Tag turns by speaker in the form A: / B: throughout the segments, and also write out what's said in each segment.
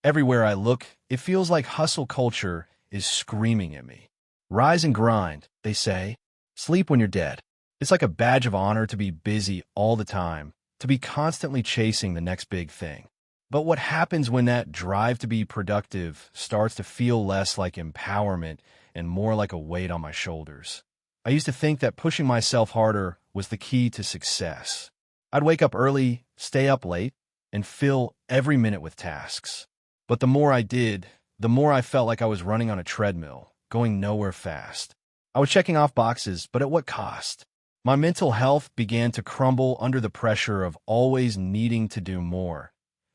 A: Everywhere I look, it feels like hustle culture is screaming at me. Rise and grind, they say. Sleep when you're dead. It's like a badge of honor to be busy all the time, to be constantly chasing the next big thing. But what happens when that drive to be productive starts to feel less like empowerment and more like a weight on my shoulders? I used to think that pushing myself harder was the key to success. I'd wake up early, stay up late, and fill every minute with tasks. But the more I did, the more I felt like I was running on a treadmill, going nowhere fast. I was checking off boxes, but at what cost? My mental health began to crumble under the pressure of always needing to do more.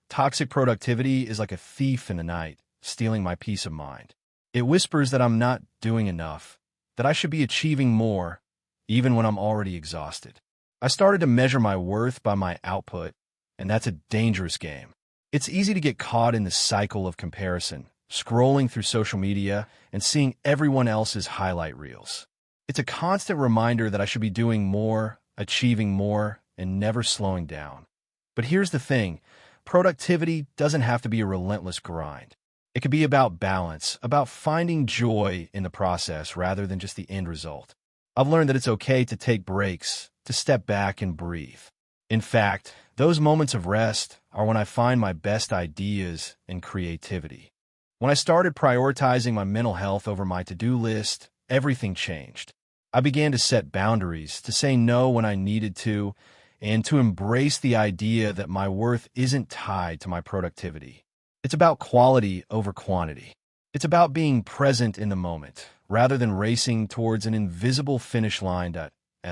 A: Toxic productivity is like a thief in the night, stealing my peace of mind. It whispers that I'm not doing enough, that I should be achieving more, even when I'm already exhausted. I started to measure my worth by my output, and that's a dangerous game. It's easy to get caught in the cycle of comparison, scrolling through social media and seeing everyone else's highlight reels. It's a constant reminder that I should be doing more, achieving more, and never slowing down. But here's the thing. Productivity doesn't have to be a relentless grind. It could be about balance, about finding joy in the process rather than just the end result. I've learned that it's okay to take breaks, to step back and breathe. In fact, those moments of rest are when I find my best ideas and creativity. When I started prioritizing my mental health over my to-do list, everything changed. I began to set boundaries, to say no when I needed to, and to embrace the idea that my worth isn't tied to my productivity. It's about quality over quantity. It's about being present in the moment, rather than racing towards an invisible finish line.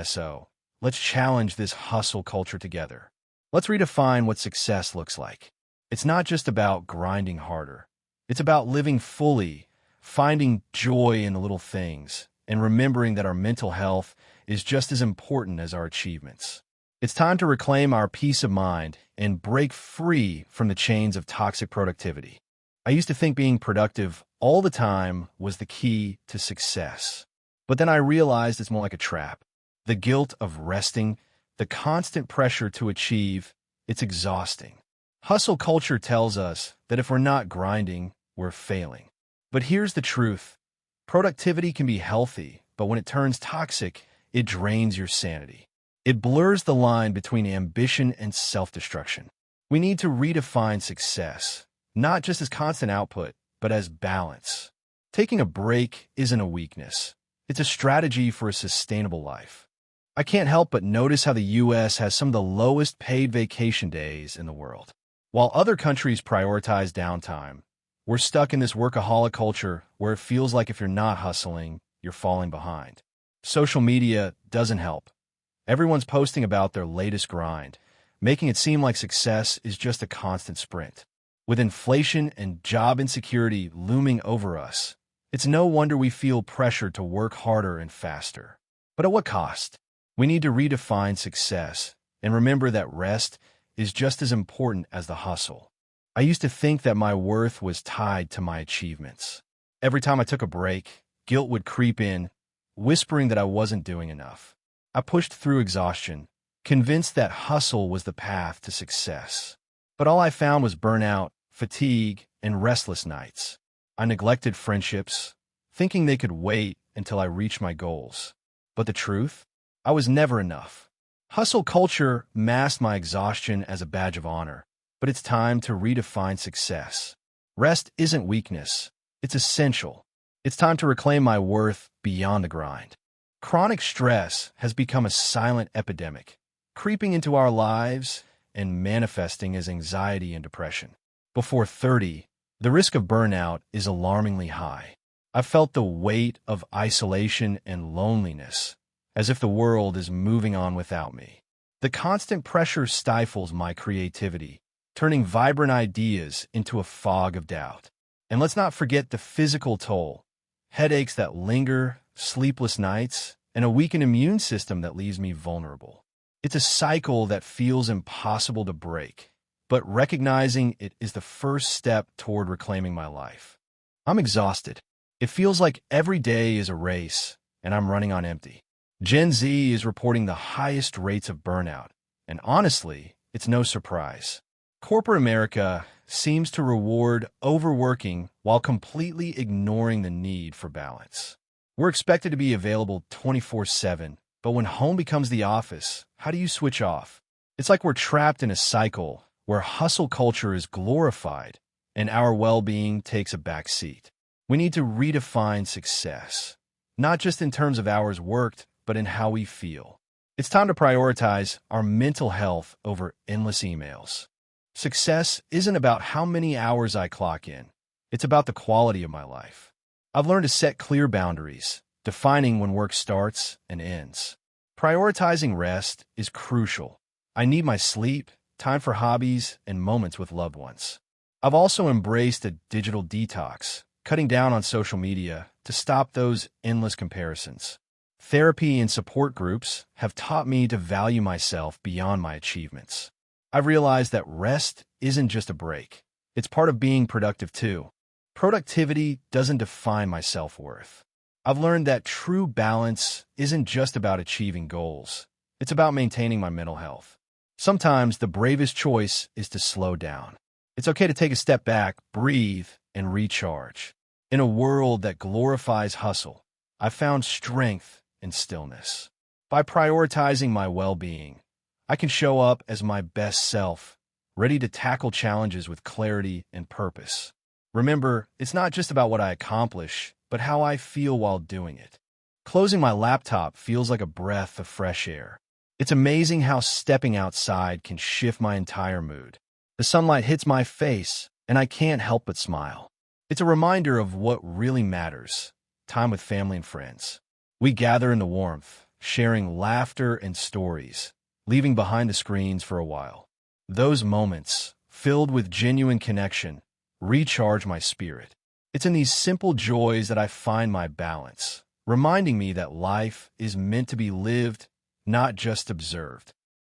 A: So, let's challenge this hustle culture together. Let's redefine what success looks like. It's not just about grinding harder. It's about living fully, finding joy in the little things, and remembering that our mental health is just as important as our achievements. It's time to reclaim our peace of mind and break free from the chains of toxic productivity. I used to think being productive all the time was the key to success. But then I realized it's more like a trap. The guilt of resting, the constant pressure to achieve, it's exhausting. Hustle culture tells us that if we're not grinding, we're failing. But here's the truth. Productivity can be healthy, but when it turns toxic, it drains your sanity. It blurs the line between ambition and self-destruction. We need to redefine success, not just as constant output, but as balance. Taking a break isn't a weakness. It's a strategy for a sustainable life. I can't help but notice how the U.S. has some of the lowest paid vacation days in the world. While other countries prioritize downtime, we're stuck in this workaholic culture where it feels like if you're not hustling, you're falling behind. Social media doesn't help. Everyone's posting about their latest grind, making it seem like success is just a constant sprint. With inflation and job insecurity looming over us, it's no wonder we feel pressured to work harder and faster. But at what cost? We need to redefine success and remember that rest is just as important as the hustle. I used to think that my worth was tied to my achievements. Every time I took a break, guilt would creep in, whispering that I wasn't doing enough. I pushed through exhaustion, convinced that hustle was the path to success. But all I found was burnout, fatigue, and restless nights. I neglected friendships, thinking they could wait until I reached my goals. But the truth? I was never enough. Hustle culture masked my exhaustion as a badge of honor, but it's time to redefine success. Rest isn't weakness. It's essential. It's time to reclaim my worth beyond the grind. Chronic stress has become a silent epidemic, creeping into our lives and manifesting as anxiety and depression. Before 30, the risk of burnout is alarmingly high. I've felt the weight of isolation and loneliness, as if the world is moving on without me. The constant pressure stifles my creativity, turning vibrant ideas into a fog of doubt. And let's not forget the physical toll. Headaches that linger, sleepless nights, and a weakened immune system that leaves me vulnerable. It's a cycle that feels impossible to break, but recognizing it is the first step toward reclaiming my life. I'm exhausted. It feels like every day is a race, and I'm running on empty. Gen Z is reporting the highest rates of burnout, and honestly, it's no surprise. Corporate America seems to reward overworking while completely ignoring the need for balance. We're expected to be available 24/7, but when home becomes the office, how do you switch off? It's like we're trapped in a cycle where hustle culture is glorified and our well-being takes a back seat. We need to redefine success, not just in terms of hours worked, but in how we feel. It's time to prioritize our mental health over endless emails. Success isn't about how many hours I clock in. It's about the quality of my life. I've learned to set clear boundaries, defining when work starts and ends. Prioritizing rest is crucial. I need my sleep, time for hobbies, and moments with loved ones. I've also embraced a digital detox, cutting down on social media to stop those endless comparisons. Therapy and support groups have taught me to value myself beyond my achievements. I've realized that rest isn't just a break. It's part of being productive too. Productivity doesn't define my self-worth. I've learned that true balance isn't just about achieving goals. It's about maintaining my mental health. Sometimes the bravest choice is to slow down. It's okay to take a step back, breathe, and recharge. In a world that glorifies hustle, I've found strength in stillness. By prioritizing my well-being, I can show up as my best self, ready to tackle challenges with clarity and purpose. Remember, it's not just about what I accomplish, but how I feel while doing it. Closing my laptop feels like a breath of fresh air. It's amazing how stepping outside can shift my entire mood. The sunlight hits my face, and I can't help but smile. It's a reminder of what really matters: time with family and friends. We gather in the warmth, sharing laughter and stories, leaving behind the screens for a while. Those moments, filled with genuine connection, recharge my spirit. It's in these simple joys that I find my balance, reminding me that life is meant to be lived, not just observed.